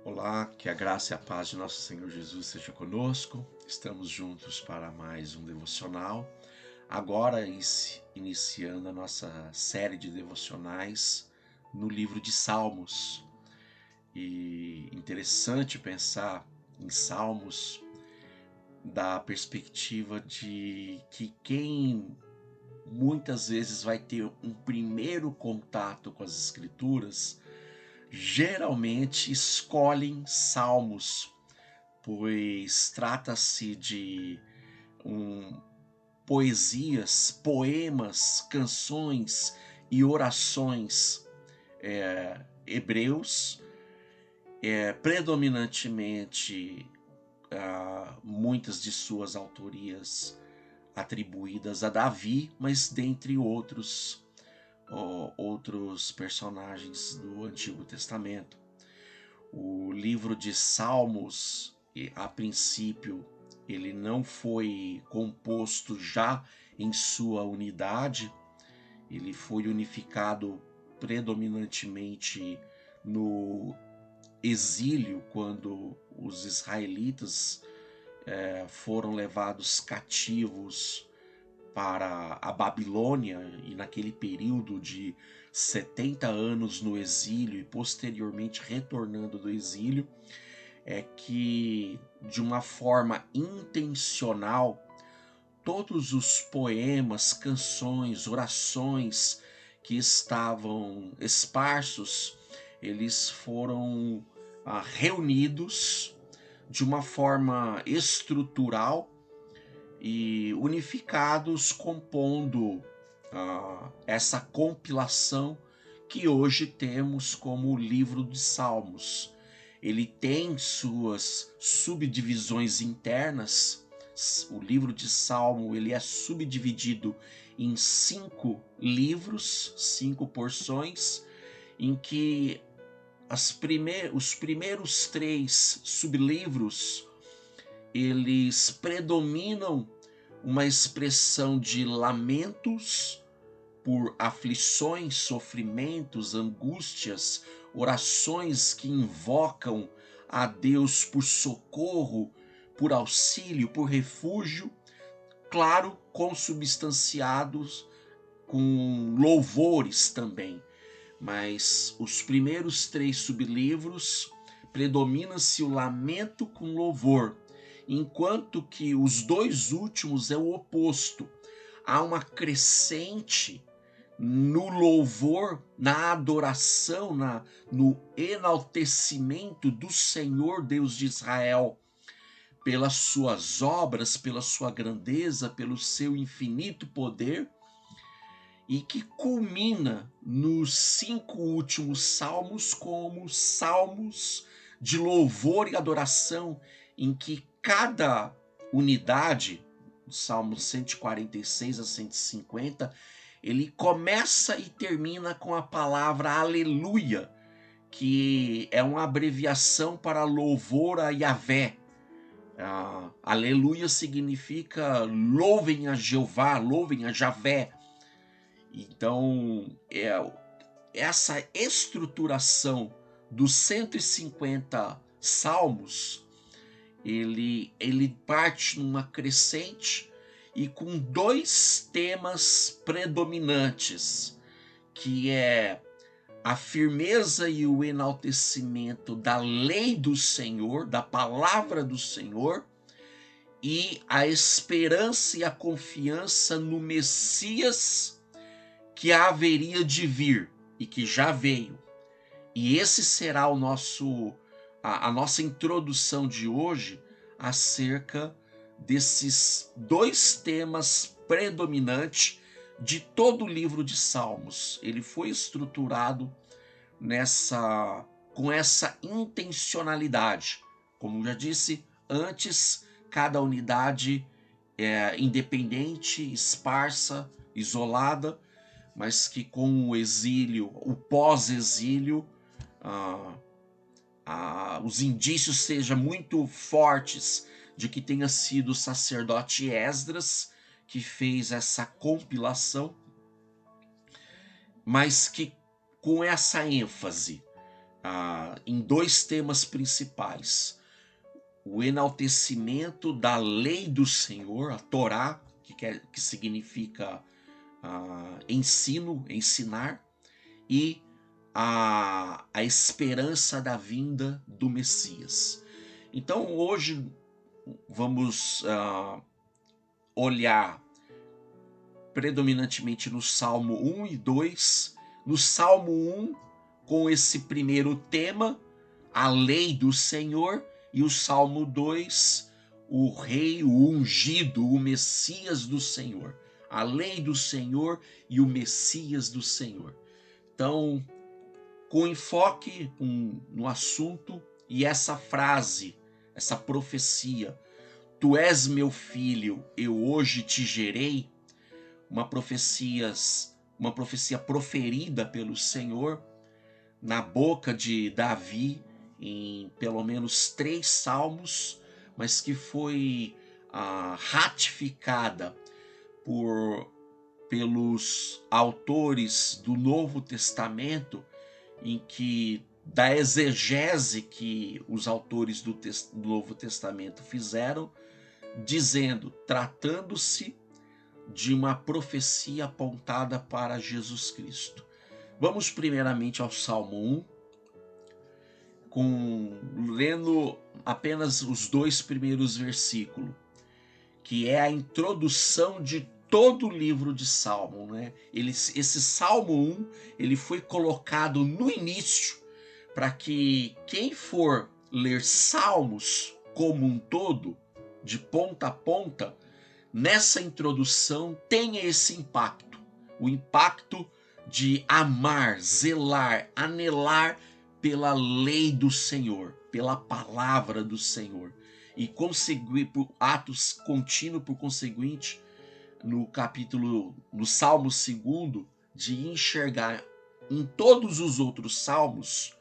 Olá, que a graça e a paz de nosso Senhor Jesus seja conosco. Estamos juntos para mais um devocional. Agora iniciando a nossa série de devocionais no livro de Salmos. E interessante pensar em Salmos da perspectiva de que quem muitas vezes vai ter um primeiro contato com as Escrituras geralmente escolhem Salmos, pois trata-se de poesias, poemas, canções e orações hebreus, predominantemente muitas de suas autorias atribuídas a Davi, mas dentre outros personagens do Antigo Testamento. O livro de Salmos, a princípio, ele não foi composto já em sua unidade, ele foi unificado predominantemente no exílio, quando os israelitas foram levados cativos para a Babilônia, e naquele período de 70 anos no exílio e posteriormente retornando do exílio, é que de uma forma intencional todos os poemas, canções, orações que estavam esparsos, eles foram reunidos de uma forma estrutural e unificados, compondo essa compilação que hoje temos como o livro de Salmos. Ele tem suas subdivisões internas. O livro de Salmo ele é subdividido em 5 livros, 5 porções, em que os primeiros 3 sublivros eles predominam uma expressão de lamentos por aflições, sofrimentos, angústias, orações que invocam a Deus por socorro, por auxílio, por refúgio, claro, consubstanciados com louvores também. Mas os primeiros 3 sublivros predomina-se o lamento com louvor, enquanto que os 2 últimos é o oposto. Há uma crescente no louvor, na adoração, no enaltecimento do Senhor Deus de Israel, pelas suas obras, pela sua grandeza, pelo seu infinito poder, e que culmina nos 5 últimos salmos como salmos de louvor e adoração, em que cada unidade, do Salmo 146 a 150, ele começa e termina com a palavra aleluia, que é uma abreviação para louvor a Yahvé. Aleluia significa louvem a Jeová, louvem a Javé. Então, essa estruturação dos 150 salmos, ele parte numa crescente e com 2 temas predominantes, que é a firmeza e o enaltecimento da lei do Senhor, da palavra do Senhor, e a esperança e a confiança no Messias que haveria de vir e que já veio. E esse será a nossa introdução de hoje acerca desses 2 temas predominantes de todo o livro de Salmos. Ele foi estruturado com essa intencionalidade. Como já disse antes, cada unidade é independente, esparsa, isolada, mas que com o exílio, o pós-exílio, os indícios sejam muito fortes de que tenha sido o sacerdote Esdras que fez essa compilação, mas que com essa ênfase, em dois temas principais: o enaltecimento da lei do Senhor, a Torá, que significa ensino, ensinar, e a esperança da vinda do Messias. Então hoje vamos olhar predominantemente no Salmo 1 e 2. No Salmo 1, com esse primeiro tema, a lei do Senhor, e o Salmo 2, o rei, o ungido, o Messias do Senhor. A lei do Senhor e o Messias do Senhor. Então, com enfoque no assunto, e essa frase, essa profecia: tu és meu filho, eu hoje te gerei, uma profecia proferida pelo Senhor na boca de Davi em pelo menos 3 salmos, mas que foi ratificada pelos autores do Novo Testamento, em que da exegese que os autores do Novo Testamento fizeram, dizendo, tratando-se de uma profecia apontada para Jesus Cristo. Vamos primeiramente ao Salmo 1, lendo apenas os 2 primeiros versículos, que é a introdução de todo o livro de Salmo, né? Esse Salmo 1, ele foi colocado no início para que quem for ler Salmos como um todo, de ponta a ponta, nessa introdução tenha esse impacto, o impacto de amar, zelar, anelar pela lei do Senhor, pela palavra do Senhor, e conseguir, por atos contínuos, por conseguinte, no Salmo 2, de enxergar em todos os outros salmos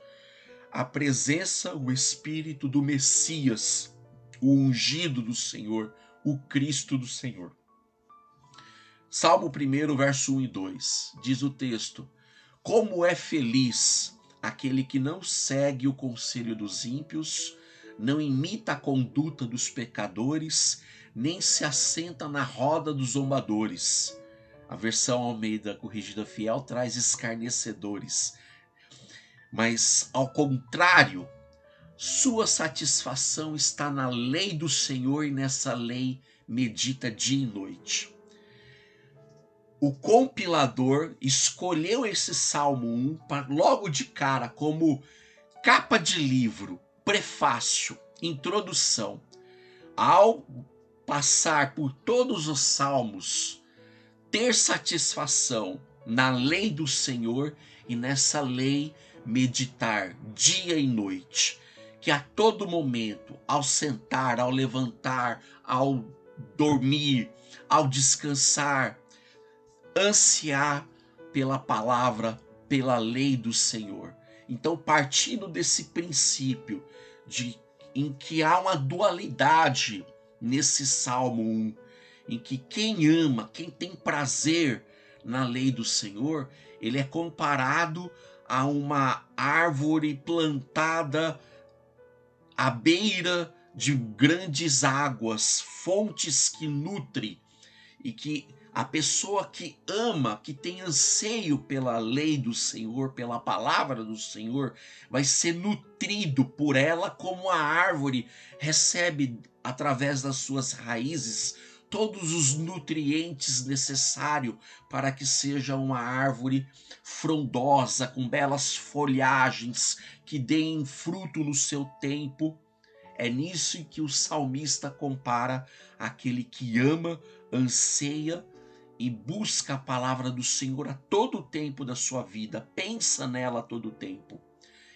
a presença, o Espírito do Messias, o ungido do Senhor, o Cristo do Senhor. Salmo 1, verso 1 e 2, diz o texto: como é feliz aquele que não segue o conselho dos ímpios, não imita a conduta dos pecadores, nem se assenta na roda dos zombadores. A versão Almeida Corrigida Fiel traz escarnecedores. Mas, ao contrário, sua satisfação está na lei do Senhor, e nessa lei medita dia e noite. O compilador escolheu esse Salmo 1 para, logo de cara, como capa de livro, prefácio, introdução. Ao passar por todos os salmos, ter satisfação na lei do Senhor, e nessa lei meditar dia e noite. Que a todo momento, ao sentar, ao levantar, ao dormir, ao descansar, ansiar pela palavra, pela lei do Senhor. Então, partindo desse princípio em que há uma dualidade nesse Salmo 1, em que quem ama, quem tem prazer na lei do Senhor, ele é comparado a uma árvore plantada à beira de grandes águas, fontes que nutrem, e que a pessoa que ama, que tem anseio pela lei do Senhor, pela palavra do Senhor, vai ser nutrido por ela, como a árvore recebe através das suas raízes todos os nutrientes necessários para que seja uma árvore frondosa, com belas folhagens, que deem fruto no seu tempo. É nisso que o salmista compara aquele que ama, anseia e busca a palavra do Senhor a todo o tempo da sua vida, pensa nela a todo o tempo.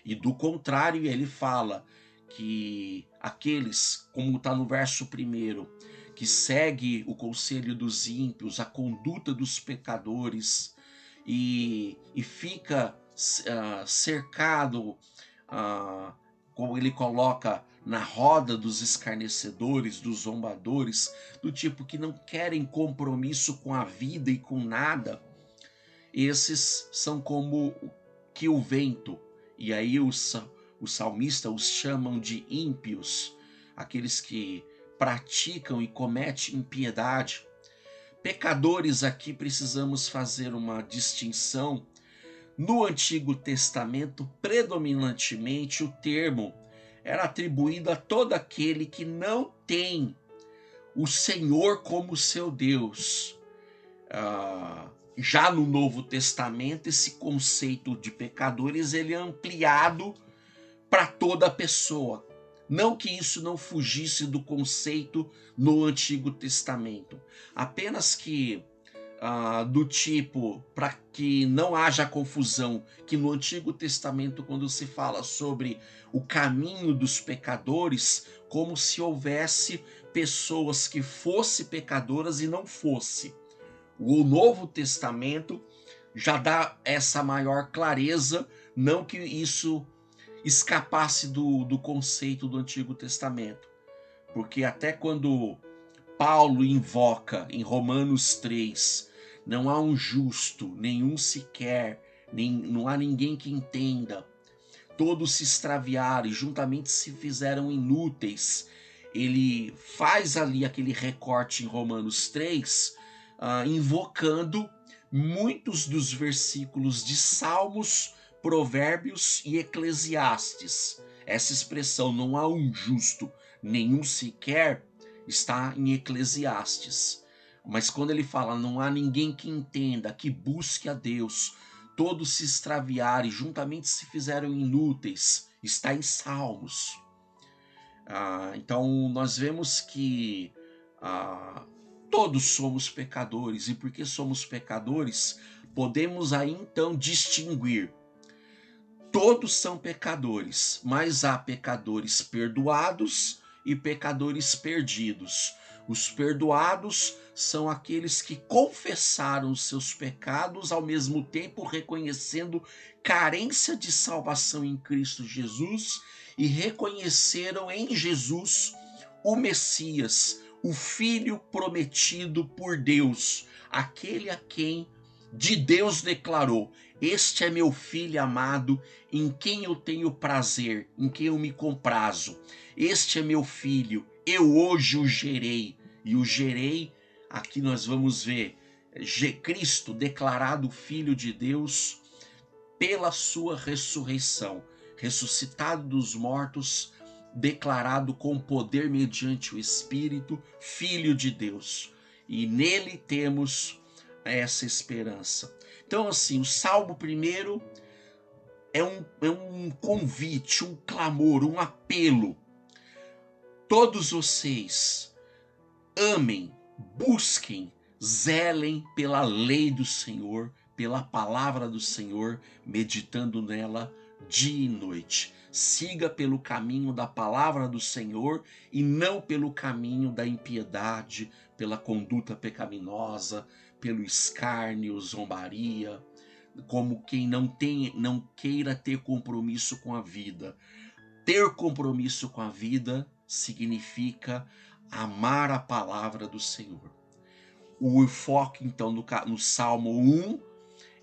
E do contrário, ele fala que aqueles, como está no verso 1, que segue o conselho dos ímpios, a conduta dos pecadores, e fica cercado, como ele coloca, na roda dos escarnecedores, dos zombadores, do tipo que não querem compromisso com a vida e com nada. Esses são como que o vento, E aí o salmista os chamam de ímpios, aqueles que praticam e cometem impiedade. Pecadores, aqui precisamos fazer uma distinção. No Antigo Testamento, predominantemente, o termo era atribuído a todo aquele que não tem o Senhor como seu Deus. Já no Novo Testamento, esse conceito de pecadores ele é ampliado para toda a pessoa. Não que isso não fugisse do conceito no Antigo Testamento, apenas que do tipo, para que não haja confusão, que no Antigo Testamento, quando se fala sobre o caminho dos pecadores, como se houvesse pessoas que fossem pecadoras e não fosse. O Novo Testamento já dá essa maior clareza, não que isso escapasse do conceito do Antigo Testamento, porque até quando Paulo invoca em Romanos 3, não há um justo, nenhum sequer, não há ninguém que entenda, todos se extraviaram e juntamente se fizeram inúteis. Ele faz ali aquele recorte em Romanos 3, invocando muitos dos versículos de Salmos, Provérbios e Eclesiastes. Essa expressão, não há um justo, nenhum sequer, está em Eclesiastes. Mas quando ele fala, não há ninguém que entenda, que busque a Deus, todos se extraviaram e juntamente se fizeram inúteis, está em Salmos. Então nós vemos que todos somos pecadores, e porque somos pecadores, podemos aí então distinguir. Todos são pecadores, mas há pecadores perdoados e pecadores perdidos. Os perdoados são aqueles que confessaram os seus pecados, ao mesmo tempo reconhecendo carência de salvação em Cristo Jesus e reconheceram em Jesus o Messias, o Filho prometido por Deus, aquele a quem de Deus declarou: este é meu filho amado, em quem eu tenho prazer, em quem eu me comprazo. Este é meu filho, eu hoje o gerei. E o gerei, aqui nós vamos ver, Cristo declarado Filho de Deus pela sua ressurreição, ressuscitado dos mortos, declarado com poder mediante o Espírito, Filho de Deus. E nele temos essa esperança. Então, assim, o Salmo primeiro é um convite, um clamor, um apelo. Todos vocês amem, busquem, zelem pela lei do Senhor, pela palavra do Senhor, meditando nela dia e noite. Siga pelo caminho da palavra do Senhor e não pelo caminho da impiedade, pela conduta pecaminosa, pelo escárnio, zombaria, como quem não queira ter compromisso com a vida. Ter compromisso com a vida significa amar a palavra do Senhor. O enfoque, então, no Salmo 1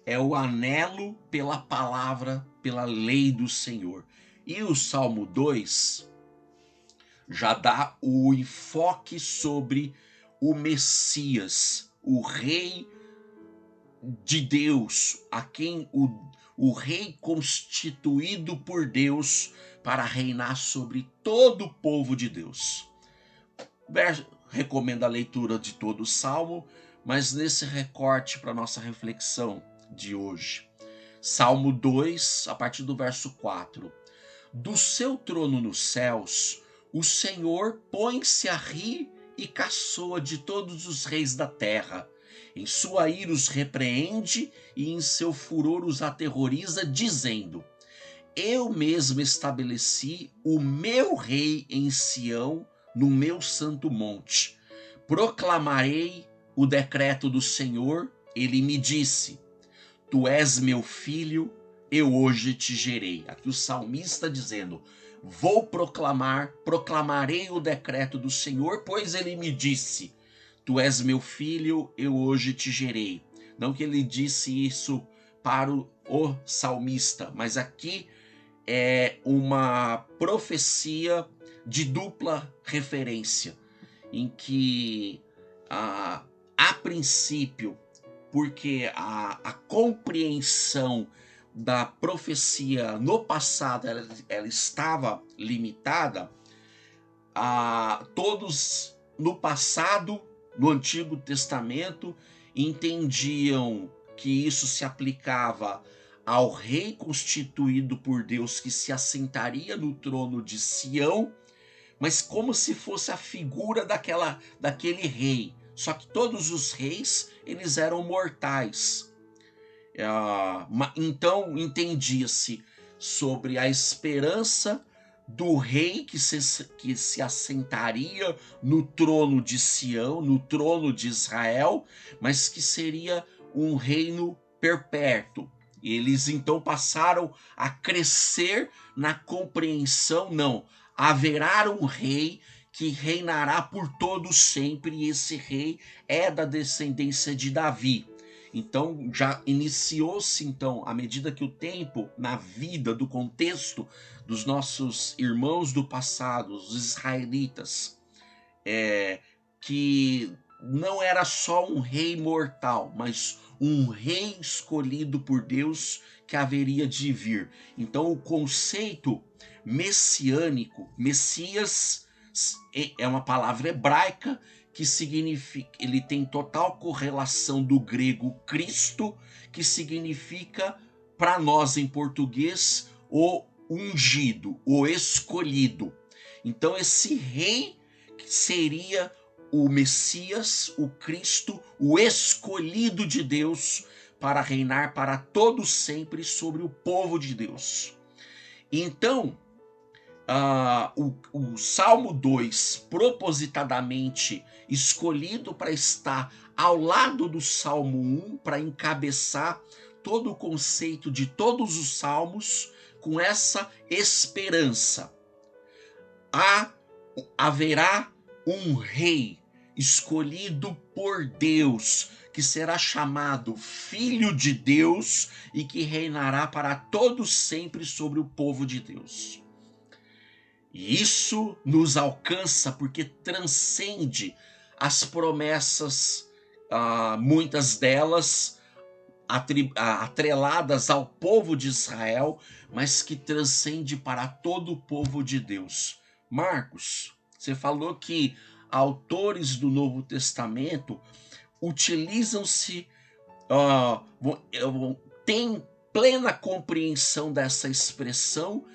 é o anelo pela palavra, pela lei do Senhor. E o Salmo 2 já dá o enfoque sobre o Messias, o Rei de Deus, a quem o Rei constituído por Deus para reinar sobre todo o povo de Deus. Recomendo a leitura de todo o Salmo, mas nesse recorte para nossa reflexão de hoje. Salmo 2, a partir do verso 4. Do seu trono nos céus, o Senhor põe-se a rir e caçoa de todos os reis da terra. Em sua ira os repreende e em seu furor os aterroriza, dizendo: eu mesmo estabeleci o meu rei em Sião, no meu santo monte. Proclamarei o decreto do Senhor. Ele me disse: tu és meu filho, eu hoje te gerei. Aqui o salmista dizendo: proclamarei o decreto do Senhor, pois ele me disse: tu és meu filho, eu hoje te gerei. Não que ele disse isso para o salmista, mas aqui é uma profecia de dupla referência, em que a princípio, porque a compreensão da profecia no passado ela estava limitada, todos no passado, no Antigo Testamento, entendiam que isso se aplicava ao rei constituído por Deus que se assentaria no trono de Sião, mas como se fosse a figura daquele rei. Só que todos os reis, eles eram mortais. Então entendia-se sobre a esperança do rei que se assentaria no trono de Sião, no trono de Israel, mas que seria um reino perpétuo. Eles então passaram a crescer na compreensão, não, haverá um rei que reinará por todos sempre, e esse rei é da descendência de Davi. Então já iniciou-se, então, à medida que o tempo, na vida, do contexto dos nossos irmãos do passado, os israelitas, que não era só um rei mortal, mas um rei escolhido por Deus que haveria de vir. Então o conceito messiânico, Messias, é uma palavra hebraica que significa, ele tem total correlação do grego Cristo, que significa para nós em português o ungido, o escolhido. Então esse rei seria o Messias, o Cristo, o escolhido de Deus para reinar para todos sempre sobre o povo de Deus. Então, o Salmo 2, propositadamente escolhido para estar ao lado do Salmo 1, para encabeçar todo o conceito de todos os salmos, com essa esperança. Haverá um rei escolhido por Deus, que será chamado Filho de Deus e que reinará para todos sempre sobre o povo de Deus. E isso nos alcança porque transcende as promessas, muitas delas atreladas ao povo de Israel, mas que transcende para todo o povo de Deus. Marcos, você falou que autores do Novo Testamento utilizam-se, têm plena compreensão dessa expressão,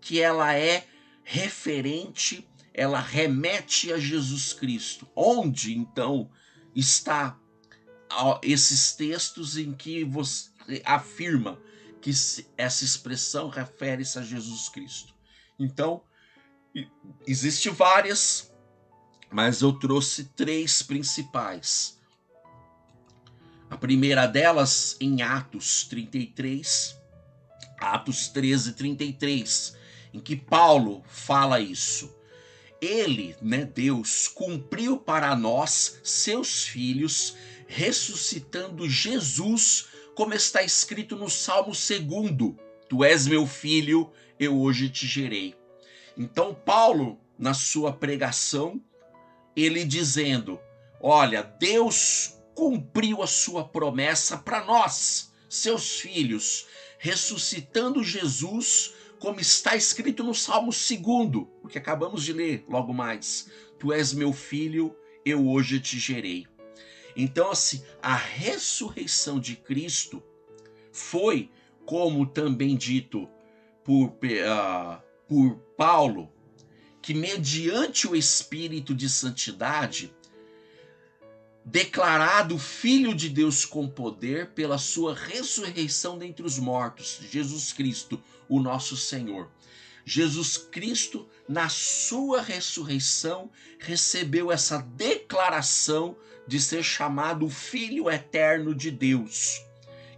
que ela é referente, ela remete a Jesus Cristo. Onde, então, está esses textos em que você afirma que essa expressão refere-se a Jesus Cristo? Então, existem várias, mas eu trouxe 3 principais. A primeira delas em Atos 33, Atos 13, 33, em que Paulo fala isso. Ele, Deus, cumpriu para nós, seus filhos, ressuscitando Jesus, como está escrito no Salmo 2: Tu és meu filho, eu hoje te gerei. Então Paulo, na sua pregação, ele dizendo, olha, Deus cumpriu a sua promessa para nós, seus filhos, ressuscitando Jesus, como está escrito no Salmo 2, o que acabamos de ler logo mais. Tu és meu filho, eu hoje te gerei. Então, assim, a ressurreição de Cristo foi, como também dito por Paulo, que mediante o Espírito de santidade, declarado Filho de Deus com poder pela sua ressurreição dentre os mortos, Jesus Cristo, o nosso Senhor. Jesus Cristo, na sua ressurreição, recebeu essa declaração de ser chamado Filho Eterno de Deus,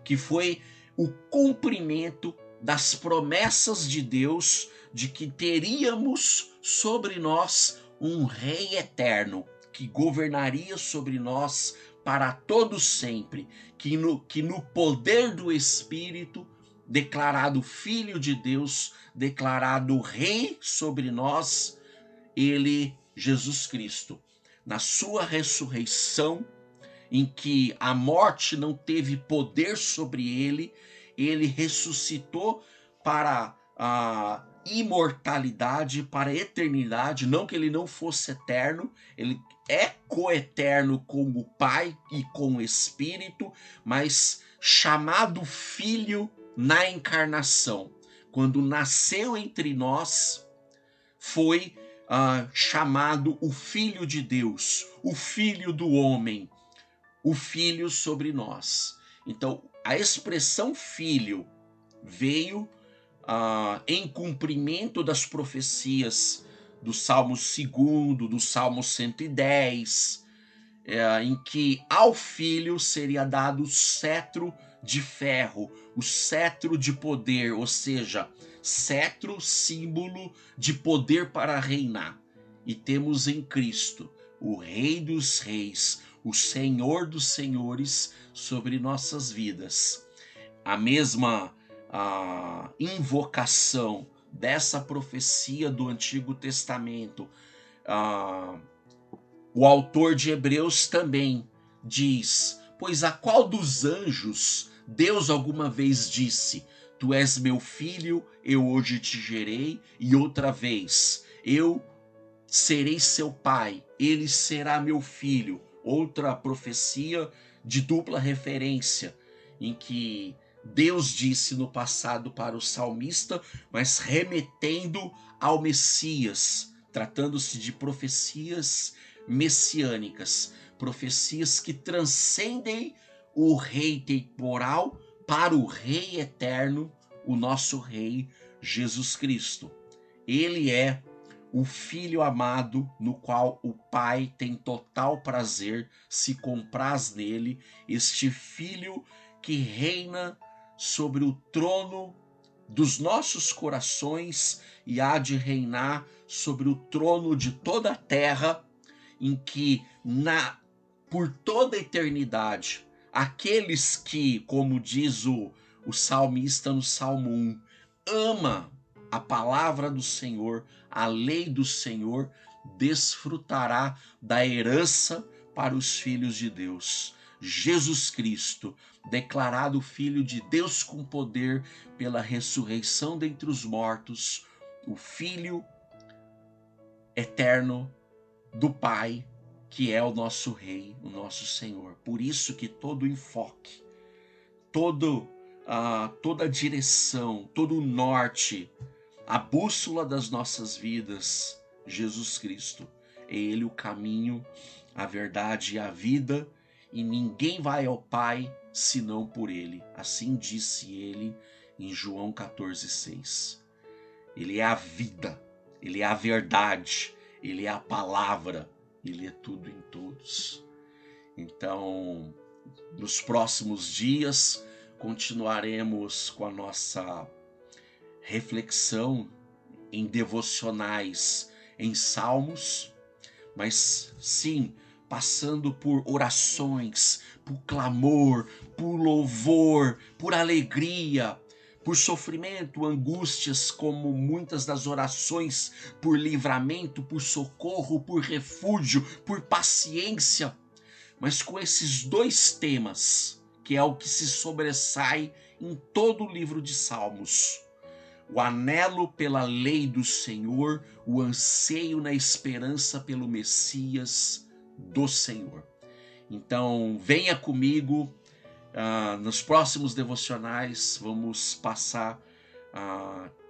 que foi o cumprimento das promessas de Deus de que teríamos sobre nós um Rei eterno, que governaria sobre nós para todo sempre, que no poder do Espírito declarado Filho de Deus, declarado Rei sobre nós, ele, Jesus Cristo, na sua ressurreição, em que a morte não teve poder sobre ele, ele ressuscitou para a imortalidade, para a eternidade. Não que ele não fosse eterno, ele é coeterno com o Pai e com o Espírito, mas chamado Filho na encarnação. Quando nasceu entre nós, foi chamado o Filho de Deus, o Filho do homem, o Filho sobre nós. Então, a expressão filho veio em cumprimento das profecias do Salmo 2, do Salmo 110, em que ao filho seria dado o cetro de ferro, o cetro de poder, ou seja, cetro, símbolo de poder para reinar. E temos em Cristo o Rei dos Reis, o Senhor dos Senhores sobre nossas vidas. A mesma invocação dessa profecia do Antigo Testamento, o autor de Hebreus também diz: pois a qual dos anjos Deus alguma vez disse: tu és meu filho, eu hoje te gerei, e outra vez: eu serei seu pai, ele será meu filho. Outra profecia de dupla referência, em que Deus disse no passado para o salmista, mas remetendo ao Messias, tratando-se de profecias messiânicas, profecias que transcendem o rei temporal para o rei eterno, o nosso rei Jesus Cristo. Ele é o Filho amado, no qual o Pai tem total prazer, se compraz nele, este Filho que reina sobre o trono dos nossos corações e há de reinar sobre o trono de toda a terra, em que por toda a eternidade, aqueles que, como diz o salmista no Salmo 1, ama a palavra do Senhor, a lei do Senhor, desfrutará da herança para os filhos de Deus. Jesus Cristo, declarado Filho de Deus com poder pela ressurreição dentre os mortos, o Filho eterno do Pai, que é o nosso Rei, o nosso Senhor. Por isso que todo enfoque, toda direção, todo o norte, a bússola das nossas vidas, Jesus Cristo. É Ele o caminho, a verdade e a vida, e ninguém vai ao Pai senão por Ele. Assim disse Ele em João 14,6. Ele é a vida, Ele é a verdade, Ele é a palavra, Ele é tudo em todos. Então, nos próximos dias, continuaremos com a nossa reflexão em devocionais, em salmos, mas sim, passando por orações, por clamor, por louvor, por alegria, por sofrimento, angústias, como muitas das orações, por livramento, por socorro, por refúgio, por paciência, mas com esses dois temas, que é o que se sobressai em todo o livro de Salmos: o anelo pela lei do Senhor, o anseio na esperança pelo Messias do Senhor. Então, venha comigo, nos próximos devocionais vamos passar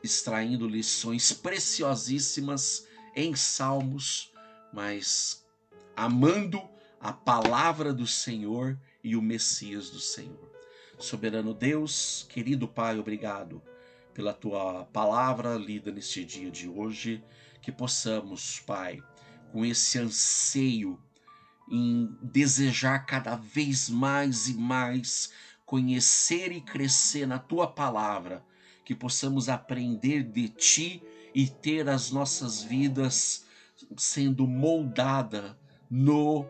extraindo lições preciosíssimas em Salmos, mas amando a palavra do Senhor e o Messias do Senhor. Soberano Deus, querido Pai, obrigado pela tua palavra lida neste dia de hoje, que possamos, Pai, com esse anseio em desejar cada vez mais e mais conhecer e crescer na tua palavra, que possamos aprender de ti e ter as nossas vidas sendo moldada no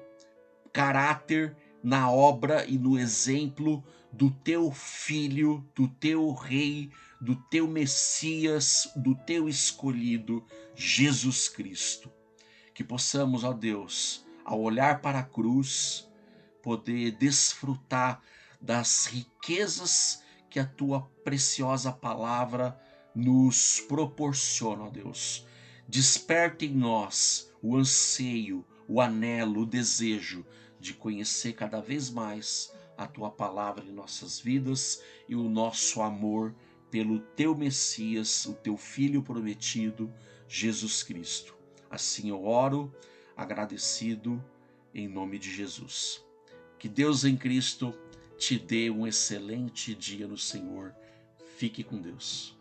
caráter, na obra e no exemplo do teu Filho, do teu Rei, do teu Messias, do teu escolhido, Jesus Cristo. Que possamos, ó Deus, ao olhar para a cruz, poder desfrutar das riquezas que a tua preciosa palavra nos proporciona, ó Deus. Desperta em nós o anseio, o anelo, o desejo de conhecer cada vez mais a tua palavra em nossas vidas e o nosso amor pelo teu Messias, o teu Filho prometido, Jesus Cristo. Assim eu oro, agradecido, em nome de Jesus. Que Deus em Cristo te dê um excelente dia no Senhor. Fique com Deus.